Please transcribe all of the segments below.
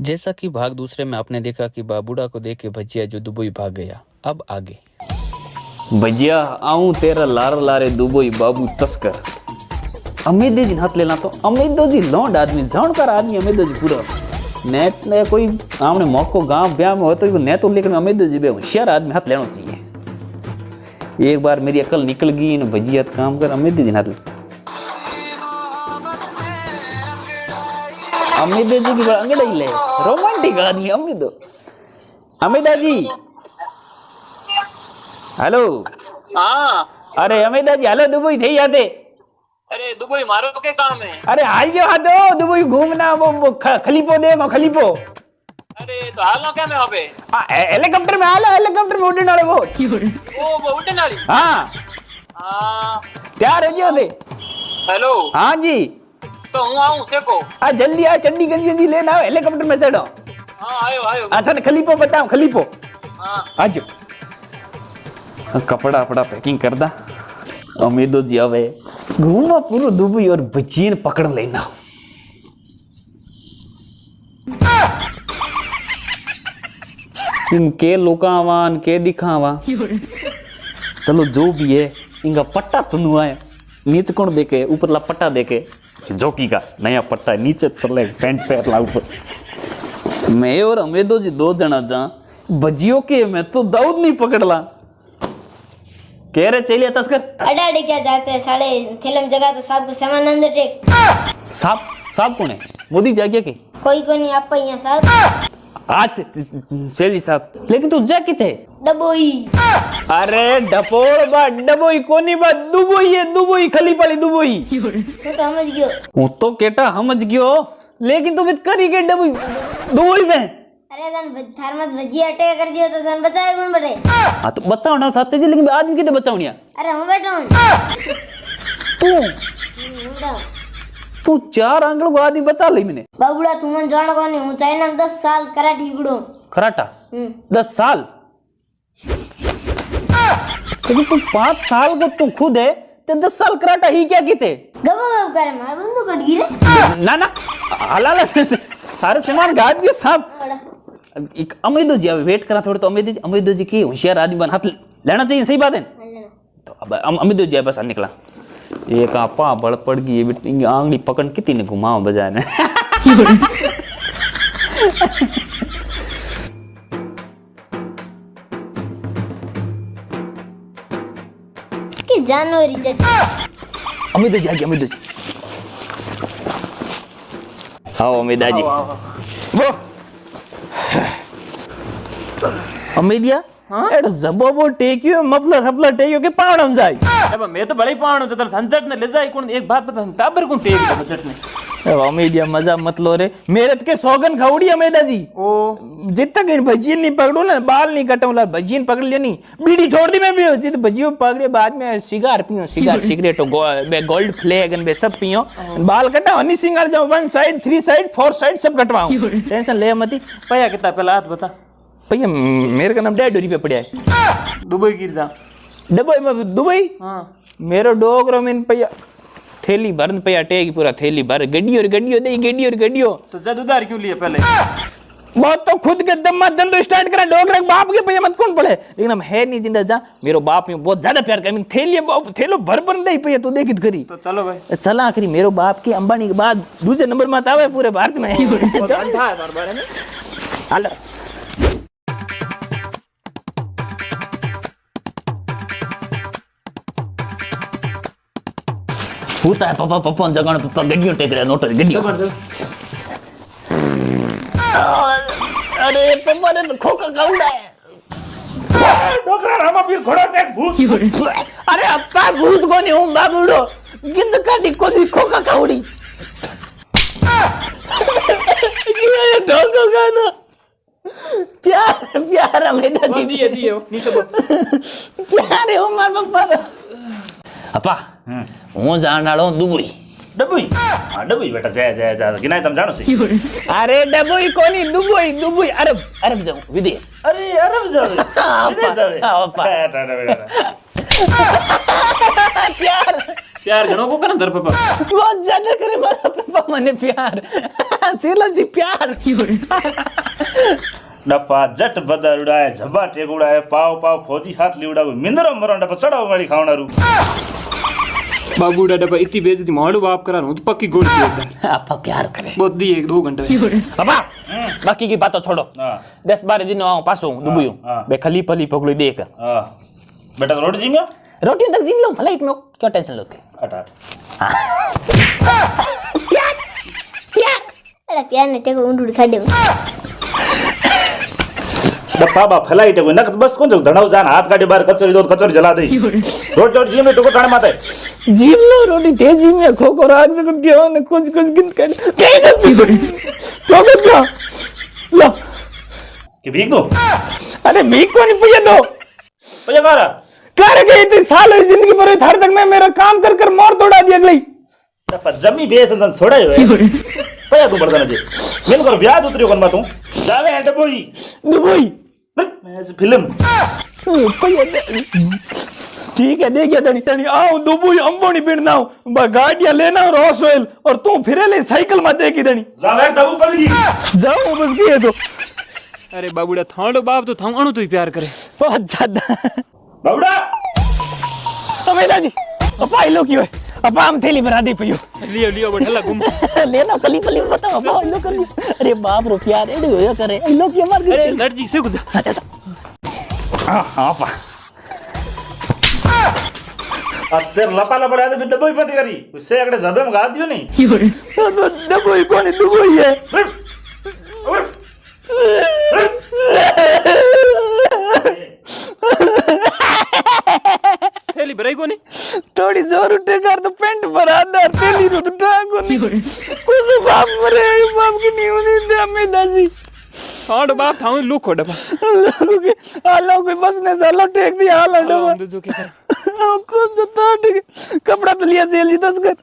जैसा कि भाग दूसरे में आपने देखा कि बाबूड़ा को देख के भजिया जो दुबई भाग गया। अब आगे भजिया आऊं तेरा लार लारे दुबई बाबू तस्कर। अमेदे जी हाथ लेना तो अमेदो जी लौंड आदमी जानकार आदमी अमेदो जी पूरा नेट ने कोई आमने मौको गांव ब्याह में हो तो ने तो लेकिन अमेदो जी होशियार आदमी हाथ लेना चाहिए। एक बार मेरी अकल निकल गई इन भजिया काम कर अमेदे जी हाथ ले। अमेदो जी की अंगड़ा ही ले रोमांटिक आदमी अमेदो। अमेदा जी हेलो। हाँ अरे अमेदा जी हेलो दुबई थे आते। अरे दुबई मारो के काम है। अरे हाल जो हाँ दो दुबई घूमना वो खलीफो देखो खलीफो। अरे तो हाल ना क्या मैं वहाँ पे हेलीकॉप्टर में हाल हेलीकॉप्टर में उड़ने वाले वो उड़ने वाली। हाँ हाँ तैयार है जी थे। हेलो हाँ जी तो हूँ आऊँ से को जल्दी आ चड्डी गंजी जी लेना हेलीकॉप्टर में चढ़ो। हाँ आयो आयो थाने खलीफो बताओ खलीफो हाँ आज कपड़ा अपड़ा पैकिंग कर दा। अमेदो जी आवे घूमा पूरा दुबई और बचीन पकड़ लेना। इनके लोकावान के दिखावा चलो जो भी है इनका पट्टा तनु आए नीचे कौन देखे ऊपर ला पट्टा देखे जोकी का नया पट्टा नीचे चले पैंट पैर ला ऊपर। मैं और अमेदो जी दो जना जा बजियो के मैं तो दाऊद नहीं पकड़ला कह रहे चलिए तस्कर अडाड़ी क्या जाते हैं साले थैले में जगह तो साहब को सामान अंदर टेक। साहब साहब कौन है मोदी जागिया के कोई को नहीं आप यहाँ साहब आज सेली साहब लेकिन तू जा किथे डबोई। अरे डपोड़ बा डबोई कोनी बा दुबई है दुबई खली पड़ी दुबई तू तो समझ गयो। वो तो केटा समझ गयो लेकिन तू बित करी के डबोई दुबई में। अरे थार मत भजिया अटैक कर दियो तो सन बचाए कौन बटे। हाँ तो बचाओ ना सच्चे जी लेकिन आदमी कितने बचाओ नहीं। अरे हूँ बैठा हूँ तू तू 4 आंगलों को आदमी बचा ली मैंने। बाबूड़ा तू मन जान को नहीं हूँ चाइना में 10 साल कराठी गुड़ो कराटा 10 साल लेकिन तू 5 साल को तू खुद है तो 10 साल कराटा ही क्या किते गबो गब करे मार बंदो कट गिरे ना ना हलाला सारे सामान गाड़ दियो साहब। एक अमेदो जी अभी वेट करा थोड़े तो अमेदो जी की होशियार आदमी बन हाथ लेना चाहिए सही बात है। तो अब अमेदो जी बस निकला एक आपा बड़ पड़ गई बेटी आंगली पकड़ कितनी ने घुमाओ बजाय ने कि जानवरी चट अमेदो जी आ गया अमेदो जी। आओ अमेदा जी वो अमेदिया एडो जबोबो टेकियो मफलर हफलर टेकियो के पावड़म जाई। अब मैं तो बड़े पावण तो धनचट ने ले जाई कौन एक बात बता टाबर कौन टेक धनचट ने। अब अमेदिया मजा मत लो रे मेरे के सौगन खाउड़ी अमेदा जी ओ जित तक इन भजियन नहीं पकड़ो ना बाल नहीं कटो ला भजियन पकड़ लिया नहीं बीड़ी छोड़ दी मैं भी जित भजियो पकड़े बाद में सिगार पियो सिगार सिगरेट गोल्ड फ्लैग बे सब पियो बाल कटा हनी सिंगार जाओ 1 साइड 3 साइड 4 साइड सब कटवाऊं टेंशन ले मत। पया कितना पहला हाथ बता भैया मेरे का नाम 1.5 रुपये पड़ा है दुबई गिर जा दुबई में दुबई हाँ मेरो डोगरो में भैया थैली भरन भैया टेगी पूरा थैली भर गड्डियों दे गड्डियों तो जद उधार क्यों लिए पहले बहुत तो खुद के दम मत धंधो स्टार्ट करा डोगरे बाप के भैया मत कौन पड़े लेकिन हम है नहीं जिंदा जा मेरो बाप में बहुत ज्यादा प्यार कर थैली थैलो भर दे भैया तू देखित करी तो चलो भाई चला आखिरी मेरो बाप के अंबानी के बाद दूसरे नंबर में आवे पूरे भारत में हाल होता है पापा पापा जगह पापा गड्डियों टेक रहा नोट गड्डियों अरे पापा ने तो खोका काउंडा है डोकरा रामा फिर घोड़ा टेक भूत अरे अप्पा भूत को नहीं हूं बाबूड़ो गिंद का डिको दी खोका काउड़ी ये डोको गाना प्यार प्यार अमेदा जी दिए नीचे प्यार है मार पापा अपा હું જાણાળો દુબઈ डबुई हाँ डबुई बेटा जय गिनाय तुम जानो सी अरे डबुई कोनी दुबई दुबई अरब अरब जाओ विदेश अरे अरब जाओ विदेश जाओ प्यार प्यार घणो को करन दर पापा बहुत ज्यादा करे मारा पापा मने प्यार चेला जी प्यार डप्पा जट बदर उड़ाए झब्बा टेक उड़ाए पाव पाव फौजी हाथ ली उड़ाए मिंदर मरण डप्पा चढ़ाओ गाड़ी खावणारू बाबूड़ा डब्बा इतनी बेइज्जती माड़ू बाप करा हूं तो पक्की गोली दे दे आपा प्यार करे बहुत दी 1-2 घंटे पापा बाकी की बातों छोड़ो हाँ। 10-12 दिन आओ पासो दुबई हाँ। बे खली पली पकड़ी देख हां बेटा रोटी जी में रोटी तक जिम लो फ्लाइट में क्यों टेंशन लेते हट प्यार प्यार अरे प्यार ने टेको ऊंडू खाडे में डप्पा बा फलाई टे नक बस कौन धड़ाऊ जान हाथ काटे बाहर कचौरी दो कचौरी जला दे रोटी जी में टुको टाण माते जिम लो रोटी तेजी में खोखो राग से दियो ने कुछ गिनत कर तो क्या लो कि भीग दो अरे भीख को नहीं पूछे दो भैया कारा कर गई थी साल जिंदगी भर थार तक मैं मेरा काम कर कर मोर तोड़ा दिया अगली डप्पा जमी बेस अंदर छोड़ा है भैया तू बर्तन जे मेन कर ब्याज उतरियो कोन मातू जावे है डबोई दुबई फिल्म ठीक है देखिए तनी तनी आओ दुबई अंबोनी पिड़ना गाड़ियां लेना रॉस ऑयल और तू फिरे ले साइकिल में देखी तनी जावे तबू पड़ गई जाओ बस किए तो अरे बाबूड़ा थांडो बाप तो थां अणु तो ही प्यार करे बहुत ज्यादा बाबूड़ा अमेदा जी अपा लो क्यों अपा हम थैली बना दे पियो लियो लियो बढ़ला घूम लेना कली पली बताओ अपा लो कर अरे बाप रो प्यार एडे होया करे लो क्यों मार अरे लड़जी से गुजा अच्छा हां पा अत्तर लपा लपा आदमी डबोई पति करी उससे अगले जबे में गा दियो नहीं दुबई कौन है दुबई है थैली भराई कोनी थोड़ी जोर उठे कर तो पेंट भरा दर तेली रो तो टांग कोनी कुछ बाप मरे बाप की नींद दे हमें दासी थांडो बाप थां लुखो डब्बा आलो कोई बस ने सालो टेक दिया हाल डबा जो के कर कुछ तो ठीक कपड़ा तो लिया सेल जी 10 कर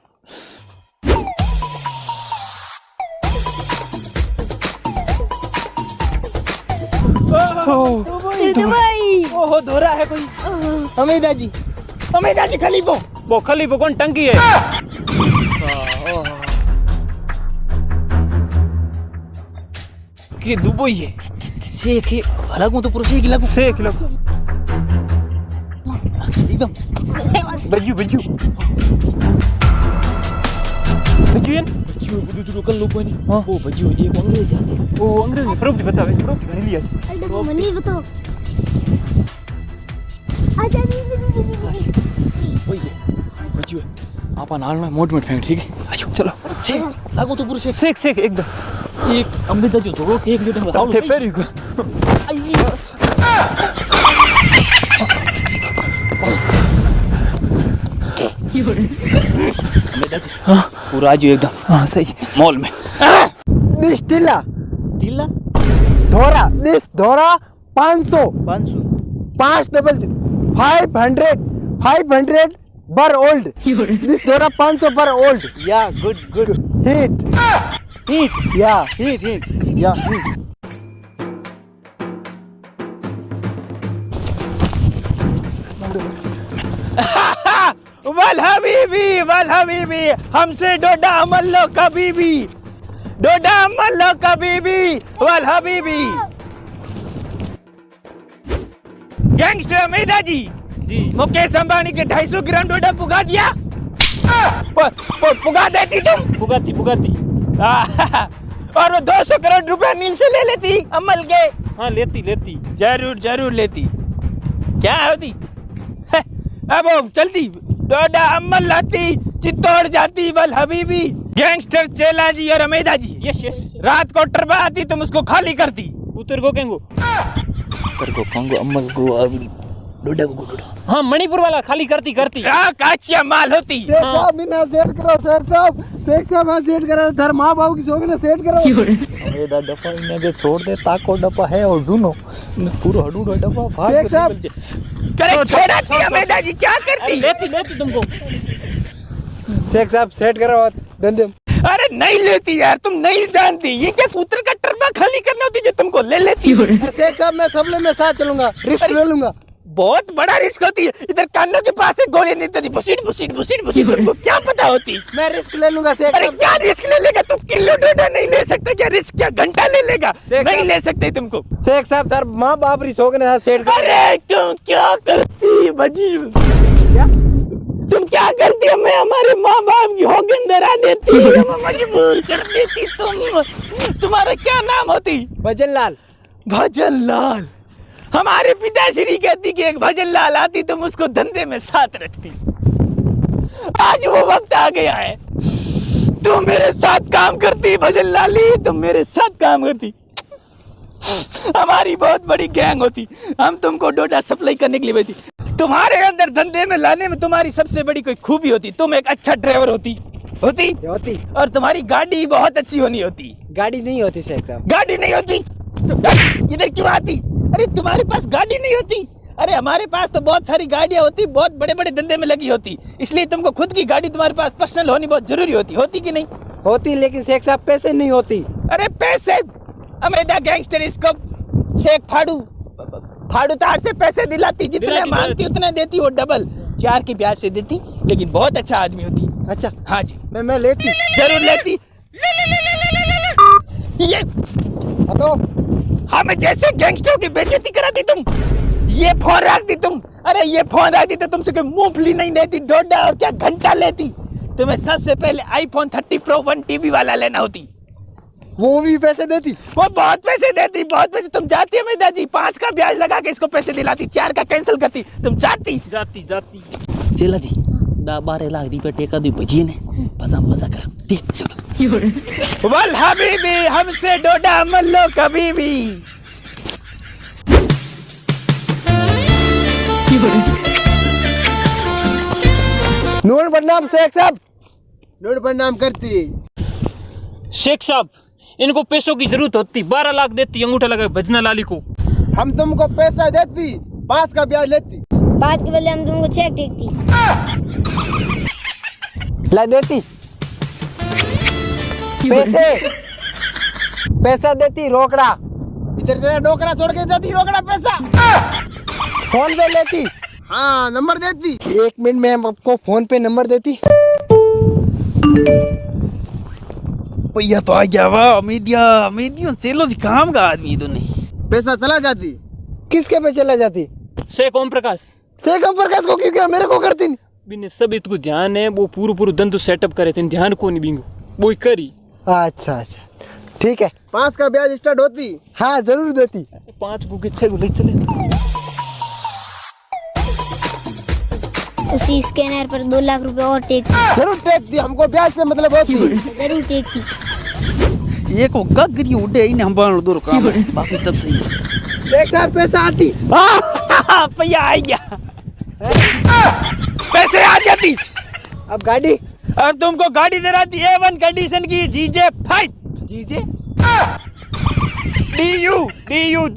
दुबई ओहो धोरा है कोई हमेदा जी खलीफो वो खली वो कौन टंकी है कि दुबई है शेख है लागू तो पूरा शेख लागू से किलो एकदम बज्जू बज्जू ये बज्जू बुदू चुलो कल लोग बनी ओ बज्जू एक अंग्रेज आते ओ अंग्रेज ने प्रॉपर्टी बतावे प्रॉपर्टी घणी लिया अल्लाह मनी बताओ आजा ओए बज्जू आपा नाल में मोट मोट फेंक ठीक है आयो चलो शेख लागू तो पूरा सेक सेक एकदम एक अमृता जो जोड़ो टेक जो बताओ थे पेरी को पूरा जो एकदम हाँ सही मॉल में दिस टिल्ला धोरा दिस धोरा 500 500 बर ओल्ड दिस धोरा 500 बर ओल्ड या गुड हीट या वल हबीबी हमसे डोडा अमल लो कभी भी वल हबीबी गैंगस्टर अमेदा जी मुकेश अंबानी के 250 ग्राम डोडा पुगा दिया पुगा देती तुम पुगाती और वो 200 करोड़ रुपए नील से ले लेती अमल के हाँ लेती जरूर लेती क्या होती अब वो चलती डोडा अमल लाती चित्तौड़ जाती वल हबीबी गैंगस्टर चेला जी और अमेदा जी यस रात को टरबा आती तुम उसको खाली करती उतर को केंगो अमल को डोडा को हाँ मणिपुर वाला खाली करती काचिया माल होती शेख साहब बिना सेट करो शेख साहब हाँ सेट करो धर माँ बाबू की सोगी सेट करो अमेदा डब्बा इन्हें के छोड़ दे ताको डब्बा है और जुनो पूरा हडूडो डब्बा भाग शेख साहब करे छोड़ा थी अमेदा जी क्या करती लेती तुमको शेख साहब सेट करो धंधे अरे नहीं लेती यार तुम नहीं जानती ये क्या पुत्र का टरबा खाली करना होती जो तुमको ले लेती शेख साहब मैं सबले में साथ चलूंगा रिस्क ले लूंगा बहुत बड़ा रिस्क होती है। इधर कानों के पास से गोली नहीं देती, बुसीट बुसीट बुसीट बुसीट। तुमको क्या पता होती? मैं रिस्क ले लूंगा शेख अरे साहब। क्या रिस्क ले लेगा तू? किलो डोडा नहीं ले सकता क्या? रिस्क क्या घंटा ले लेगा? शेख नहीं साहब। ले सकते तुमको। शेख साहब तार माँ बाप रिसोग ने सेट कर। अरे तुम क्या करती बजी? क्या? तुम क्या करती है? मैं हमारे माँ बाप की होगन डरा देती, हमें मजबूर कर देती तुम। तुम्हारा क्या नाम होती? भजन लाल। भजन लाल। हमारे पिताश्री कहती कि एक भजन लाल आती, तुम उसको धंधे में साथ रखती। आज वो वक्त आ गया है, तुम मेरे साथ काम करती भजन लाली, तुम मेरे साथ काम करती। हमारी बहुत बड़ी गैंग होती, हम तुमको डोडा सप्लाई करने के लिए भेजती। तुम्हारे अंदर धंधे में लाने में तुम्हारी सबसे बड़ी कोई खूबी होती, तुम एक अच्छा ड्राइवर होती। और तुम्हारी गाड़ी बहुत अच्छी होनी होती। गाड़ी नहीं होती शेख साहब। गाड़ी नहीं होती तो इधर क्यों आती? अरे तुम्हारे पास गाड़ी नहीं होती? अरे हमारे पास तो बहुत सारी गाड़ियां होती, बहुत बड़े बड़े धंधे में लगी होती, इसलिए तुमको खुद की गाड़ी तुम्हारे पास पर्सनल होनी बहुत जरूरी होती। होती कि नहीं होती, लेकिन शेख साहब पैसे नहीं होती। अरे पैसे, अमेदा गैंगस्टर इसको शेख फाड़ू तार से पैसे दिलाती, जितने मांगती उतने देती, वो डबल 4 की ब्याज से देती, लेकिन बहुत अच्छा आदमी होती। अच्छा हाँ जी, मैं लेती, जरूर लेती। ये हटो। हमें जैसे गैंगस्टरों की बेइज्जती कराती तुम। ये फोन रखती तुम। अरे ये फोन रखती तो तुमसे कोई मूंगफली नहीं लेती, डोडा और क्या घंटा लेती। तुम्हें सबसे पहले iPhone 30 Pro 1 TB वाला लेना होती। वो भी पैसे देती? वो बहुत पैसे देती, बहुत पैसे। तुम जाती है मेदा जी, 5 का ब्याज लगा के इसको पैसे दिलाती, 4 का कैंसिल करती। तुम जाती चेला जी 10-12 लाख रुपया टेका दी भजिए ने बस हम मजा करा। ठीक चलो। वल हबीबी हमसे डोडा मत लो कभी भी। नोट बदनाम शेख साहब, नोट बदनाम करती। शेख साहब इनको पैसों की जरूरत होती, 12 लाख देती अंगूठा लगा भजना लाली को। हम तुमको पैसा देती, 5 का ब्याज लेती। 5 के बदले हम तुमको चेक टेकती। ला देती पैसा देती, रोकड़ा इधर से डोकरा छोड़ के जाती, रोकड़ा पैसा फोन पे लेती। हाँ नंबर देती, 1 मिनट में हम आपको फोन पे नंबर देती। भैया तो आ गया, वाह अमीदिया चलो जी, काम का आदमी तो नहीं। पैसा चला जाती, किसके पे चला जाती? शेख ओम प्रकाश। शेख ओम प्रकाश को क्यों, क्या मेरे को करती नहीं? बिने सब इतको ध्यान है, वो पूरा धंधो सेटअप करे थे, ध्यान को नहीं बिंगो वो करी। अच्छा ठीक है, 5 का ब्याज स्टार्ट होती। हाँ जरूर देती। 5 को के 6 को ले चले। उसी स्कैनर पर 2 लाख रुपए और टेकती। जरूर टेकती, हमको ब्याज से मतलब होती। जरूर टेकती। ये को गगरी उड़े इन हम बाण दूर काम है, बाकी सब सही है। शेख साहब पैसा आती। भैया आ गया, पैसे आ जाती। अब गाड़ी, अब तुमको गाड़ी दे रही A1 कंडीशन की GJ 5। जीजे DU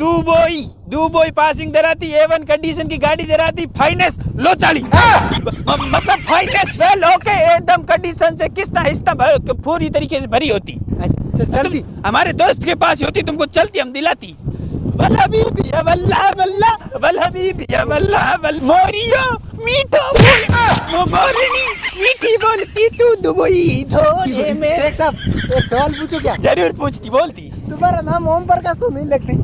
दुबई पासिंग दे रही, A1 कंडीशन की गाड़ी दे रही, फाइनेंस लो चाली, मतलब फाइनेंस वेल ओके, एकदम कंडीशन से किस्ता हिस्सा पूरी तरीके से भरी होती। अच्छा चलती, हमारे दोस्त के पास होती, तुमको चलती हम दिलाती। वल हबीबी या वल्ला वल्ला, वल हबीबी या वल्ला वल, मोरियो मीठो बोल, वो मोरनी मीठी बोलती, तू दुबई धोने में। शेख साहब एक सवाल पूछो क्या? जरूर पूछती, बोलती। तुम्हारा नाम ओम प्रकाश तो नहीं लगती?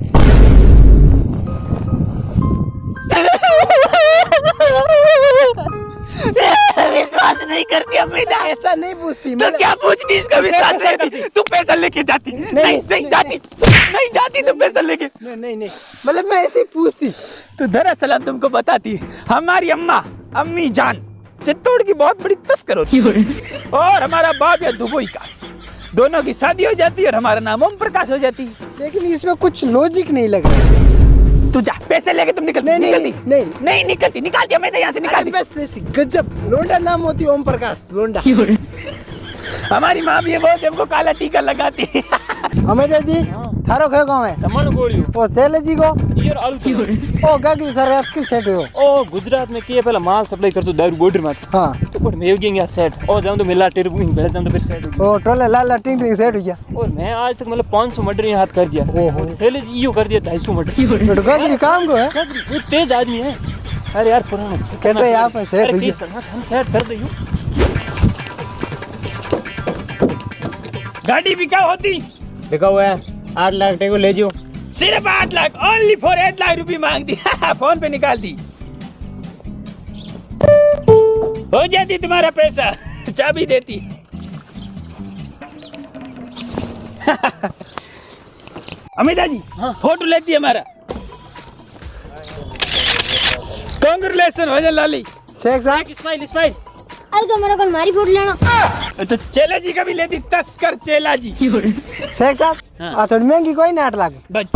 विश्वास नहीं करती अमीदा। ऐसा नहीं पूछती। तो क्या पूछती, इसका विश्वास नहीं करती। तू पैसा लेके जाती? नहीं जाती तुम पैसा लेके। नहीं मतलब मैं ऐसे ही पूछती। तो दरअसल हम तुमको बताती, हमारी अम्मी जान चित्तौड़ की बहुत बड़ी तस्कर होती और हमारा बाप या दुबई का, दोनों की शादी हो जाती और हमारा नाम ओम प्रकाश हो जाती। लेकिन इसमें कुछ लॉजिक नहीं लग रहा। तू जा, पैसे लेके तुम निकलती। नहीं निकलती, निकाल दिया मैं यहाँ से, निकाल दी। गजब, लोंडा नाम होती ओम प्रकाश, लोंडा। हमारी माँ भी ये बहुत हमको काला टीका लगाती। अमित जी थारो कयो गाँव है? तमन गोलियो। ओ चेले जी को यार आलू तो ओ गागी सर आपकी सेट हो? ओ गुजरात में किए पहला माल सप्लाई करतो दारू बॉर्डर में। हाँ तो पर मैं गया सेट और जाऊं तो मिला टेर बुकिंग पहले जाऊं तो फिर सेट हो गया। ओ टोले लाल टिंग टिंग सेट हो गया। और मैं आज तक मतलब 500 मर्डर यहाँ हाथ कर दिया। ओहो। सेलेज इयो कर दिया 250 मर्डर। गागी काम को है? वो तेज आदमी है। अरे यार पुराना कहते हैं यहाँ पे सेट अरे हुई की संगत हम सेट कर दे यूं। गाड़ी भी क्या होती देखा हुआ है 8 लाख टेको ले जो। सिर्फ 8 लाख, ओनली फॉर 8 लाख रुपए मांग दी। फोन पे निकाल दी, हो जाती तुम्हारा पैसा। चाबी देती। अमिता जी फोटो लेती है हमारा। कांग्रेचुलेशन भजन लाली। शेख साहब स्माइल स्माइल। अरे तो मेरे को मारी फोटो लेना। तो चेला जी का भी लेती, तस्कर चेला जी। शेख साहब थोड़ी महंगी कोई ना 8 लाख। बस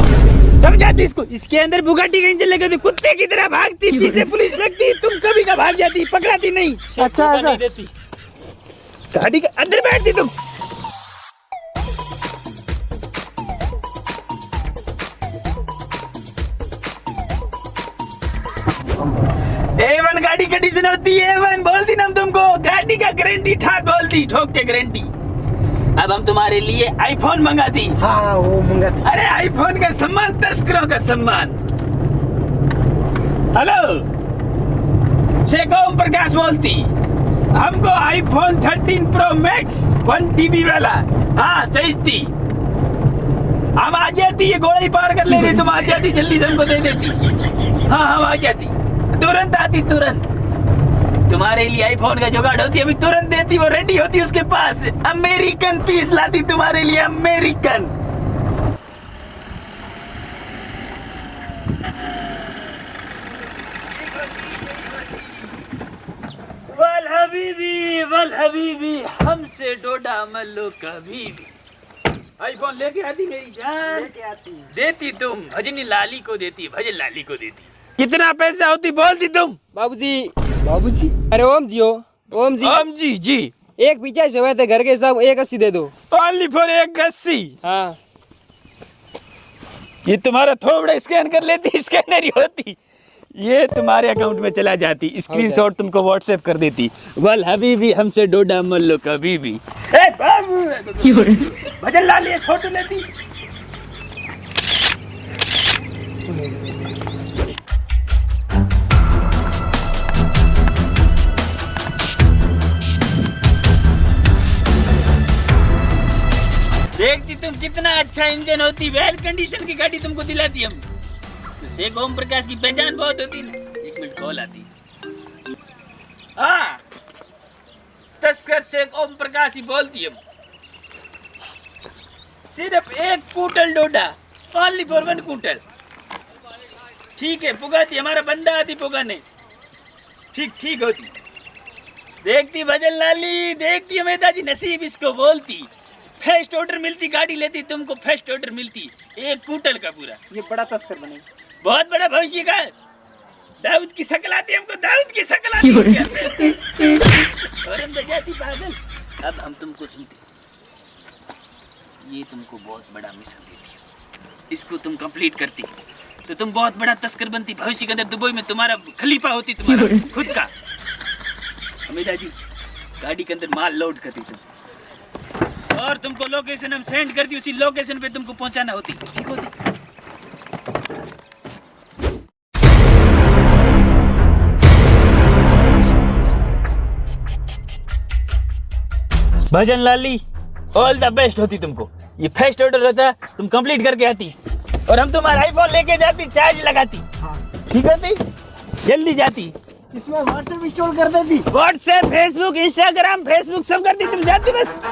समझाती इसको, इसके अंदर बुगाटी का इंजन लगे तो कुत्ते की तरह भागती, पीछे पुलिस लगती, तुम कभी का भाग जाती, पकड़ाती नहीं। अच्छा ऐसा देती, गाड़ी के अंदर बैठती तुम। A1 गाड़ी कंडीशन होती है। A1 बोल दी ना हम तुमको, गाड़ी का गारंटी ठाक बोल दी, ठोक के गारंटी। अब हम तुम्हारे लिए आईफोन मंगाती। हाँ वो मंगाती। अरे आईफोन का सम्मान, तस्करों का सम्मान। हेलो, शेख ओम प्रकाश बोलती। हमको आईफोन 13 प्रो मैक्स 1 TB वाला हाँ चाहिए। हम आ जाती, ये घोड़ा ही पार कर लेती, तुम आ जाती जल्दी से हमको दे देती। हाँ हम आ जाती, तुरंत आती, तुरंत। तुम्हारे लिए आईफोन का जुगाड़ होती, अभी तुरंत देती, वो रेडी होती उसके पास। अमेरिकन पीस लाती तुम्हारे लिए, अमेरिकन। वल हबीबी हमसे डोडा मल्लो कभी भी। आईफोन लेके आती मेरी जान, देती तुम भजनी लाली को देती, भजन लाली को देती। कितना पैसा होती बोलती तुम? बाबूजी बाबूजी अरे ओम जी हो, ओम जी ओम जी जी। एक पीछे से हुए थे घर के सब 180 दे दो। Only for 180। हाँ ये तुम्हारा थोड़ा स्कैन कर लेती, स्कैनर ही होती, ये तुम्हारे अकाउंट में चला जाती, स्क्रीनशॉट तुमको व्हाट्सएप कर देती। वल हबीबी हमसे डोडा मल्लो कभी भी। ए बाबू भजन लाली एक फोटो लेती। देखती तुम कितना अच्छा इंजन होती, वेल कंडीशन की गाड़ी तुमको दिलाती हम। तो शेख ओम प्रकाश की पहचान बहुत होती ना। 1 मिनट कॉल आती। हाँ तस्कर शेख ओम प्रकाश ही बोलती हम। सिर्फ 1 quintal Doda, only for 1 quintal. ठीक है पुगाती, हमारा बंदा आती पुगाने, ठीक ठीक होती। देखती भजन लाली, देखती अमेदा जी, नसीब इसको बोलती। फर्स्ट ऑर्डर मिलती, गाड़ी लेती, तुमको फर्स्ट ऑर्डर मिलती 1 कुंटल का पूरा। ये बड़ा तस्कर बने, बहुत बड़ा भविष्य का। दाऊद की शक्ल आती हमको, दाऊद की शक्ल आती इसके अंदर। और हम बजाती पागल। अब हम तुमको सुनते, ये तुमको बहुत बड़ा मिशन देती है, इसको तुम कंप्लीट करती तो तुम बहुत बड़ा तस्कर बनती। भविष्य के अंदर दुबई में तुम्हारा खलीफा होती, तुम्हारा खुद का। अमिता जी गाड़ी के अंदर माल लोड करती तुम, और तुमको लोकेशन हम सेंड करती, उसी लोकेशन पे तुमको पहुंचाना होती, ठीक होती। भजन लाली ऑल द बेस्ट होती तुमको। ये फर्स्ट ऑर्डर होता, तुम कंप्लीट करके आती, और हम तुम्हारा आईफोन लेके जाती, चार्ज लगाती, ठीक होती, जल्दी जाती। इसमें व्हाट्सएप इंस्टॉल कर देती। व्हाट्सएप, फेसबुक, इंस्टाग्राम, फेसबुक सब करती, तुम जाती बस।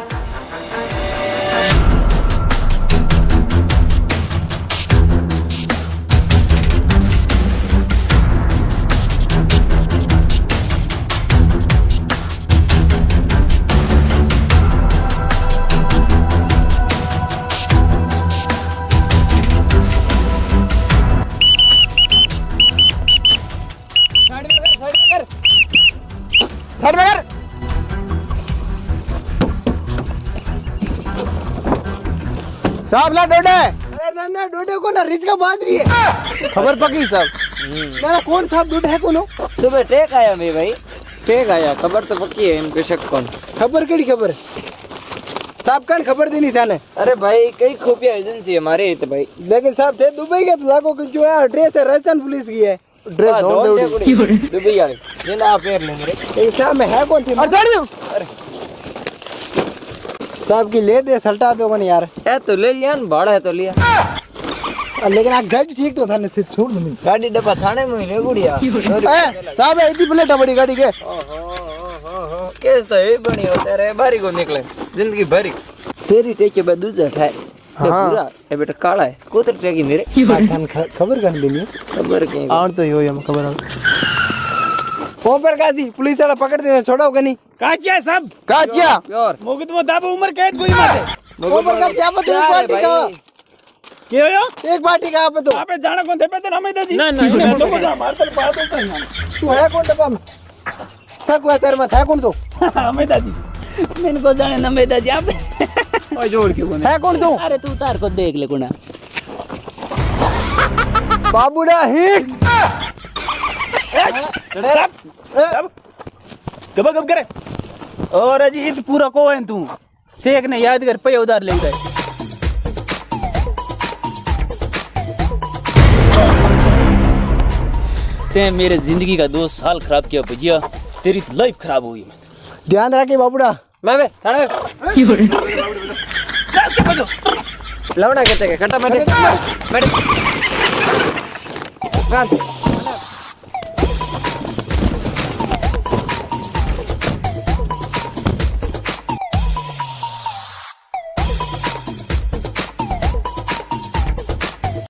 साहब ला डोडा है। अरे ना ना डोडे को ना रिस्क बांध रही है। खबर पकी साहब। ना कौन साहब डोडा है कोनो? सुबह टेक आया मैं भाई, टेक आया, खबर तो पक्की है इनके शक कौन। खबर केड़ी खबर? साहब कन खबर देनी था ने। अरे भाई कई खुफिया एजेंसी हमारे तो भाई। लेकिन साहब थे दुबई के तो लागो कि जो है एड्रेस है राजस्थान पुलिस की है। ड्रेस धोन दे उड़ी डुबी यार ये ना पैर लेंगे रे एक साहब में है कौन थी अरे साहब की ले दे सल्टा दो कौन यार ए तो ले लिया ना भाड़ा है तो लिया लेकिन आ गाड़ी ठीक तो था ने से छोड़ दो गाड़ी डब्बा थाने में ले गुड़िया साहब है इतनी प्लेट बड़ी गाड़ी के केस तो ये बनी होता रे भारी को निकले जिंदगी भरी तेरी टेके बाद दूसरा ठाए तो हाँ। पूरा ये बेटा काला है कोतर टेकी मेरे खबर कर देनी खबर के और तो यो हम खबर फोन पर काजी पुलिस वाला पकड़ दे छोड़ो कनी काचिया सब काचिया प्योर मोगित में दाब उम्र कैद कोई मत है फोन पर काजी आप तो एक पार्टी का क्या हो एक पार्टी का आप तो आप जाना कौन थे पे तो हमें दादी नहीं तो को मार कर बात होता है तू है कौन डब्बा में सक हुआ तेरे में था कौन तो हमें दादी मैंने को जाने ना मैं दादी आप ओए जोड़ के कौन है कौन तो अरे तू तार को देख ले कोना बाबूड़ा हिट कब करे और अजीत पूरा को है तू शेख ने याद कर पे उधार ले गए ते मेरे जिंदगी का 2 साल खराब किया भजिया, तेरी लाइफ खराब हुई। ध्यान रखे बाबूड़ा मैं बे थाने लवड़ा कहते हैं कट्टा बैठे बैठ